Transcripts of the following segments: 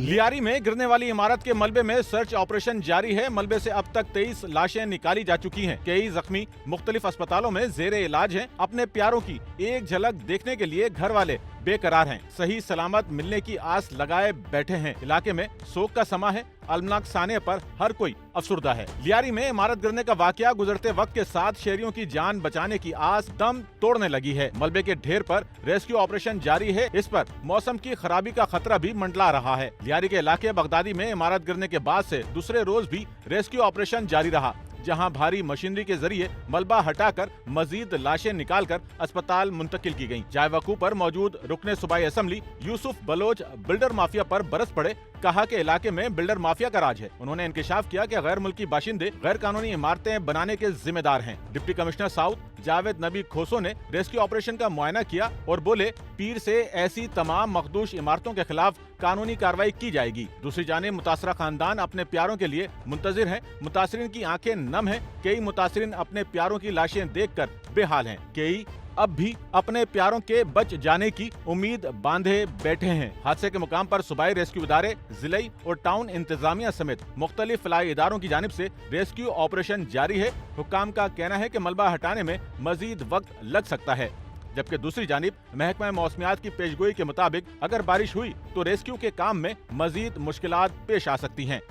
लियारी में गिरने वाली इमारत के मलबे में सर्च ऑपरेशन जारी है। मलबे से अब तक 23 लाशें निकाली जा चुकी हैं। कई जख्मी मुख्तलिफ अस्पतालों में जेरे इलाज हैं। अपने प्यारों की एक झलक देखने के लिए घर वाले बेकरार हैं। सही सलामत मिलने की आस लगाए बैठे हैं। इलाके में शोक का समा है। अलमनाक साने पर हर कोई अफसुर्दा है। लियारी में इमारत गिरने का वाकया गुजरते वक्त के साथ शहरियों की जान बचाने की आस दम तोड़ने लगी है। मलबे के ढेर पर रेस्क्यू ऑपरेशन जारी है। इस पर मौसम की खराबी का खतरा भी मंडला रहा है। लियारी के इलाके बगदादी में इमारत गिरने के बाद से दूसरे रोज भी रेस्क्यू ऑपरेशन जारी रहा, जहां भारी मशीनरी के जरिए मलबा हटाकर मजीद लाशें निकालकर अस्पताल मुंतकिल की गयी। जायवकू पर मौजूद रुकने सूबाई assembly Yousuf Baloch builder mafia पर बरस पड़े। कहा कि इलाके में बिल्डर माफिया का राज है। उन्होंने इंकिशाफ किया कि गैर मुल्की बाशिंदे गैर कानूनी इमारतें बनाने के जिम्मेदार हैं। डिप्टी कमिश्नर साउथ जावेद नबी खोसो ने रेस्क्यू ऑपरेशन का मुआयना किया और बोले, पीर से ऐसी तमाम मखदूश इमारतों के खिलाफ कानूनी कार्रवाई की जाएगी। दूसरी जानिब मुतासरा खानदान अपने प्यारों के लिए मुंतजिर हैं। मुतासरीन की आंखें नम हैं। कई मुतासरीन अपने प्यारों की लाशें देखकर बेहाल हैं। कई अब भी अपने प्यारों के बच जाने की उम्मीद बांधे बैठे हैं। हादसे के मुकाम पर सूबाई रेस्क्यू इदारे, जिलाई और टाउन इंतजामिया समेत मुख्तलिफ फलाई इदारों की जानिब से रेस्क्यू ऑपरेशन जारी है। हुक्काम का कहना है कि मलबा हटाने में मजीद वक्त लग सकता है, जबकि दूसरी जानिब महकमा मौसमियात की पेशगोई के मुताबिक अगर बारिश हुई तो रेस्क्यू के काम में मजीद मुश्किलात पेश आ सकती हैं।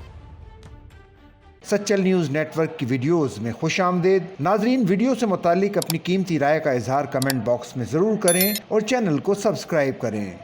सच्चल न्यूज़ नेटवर्क की वीडियोस में खुशामदीद। नाजरीन, वीडियो से मुतालिक अपनी कीमती राय का इजहार कमेंट बॉक्स में ज़रूर करें और चैनल को सब्सक्राइब करें।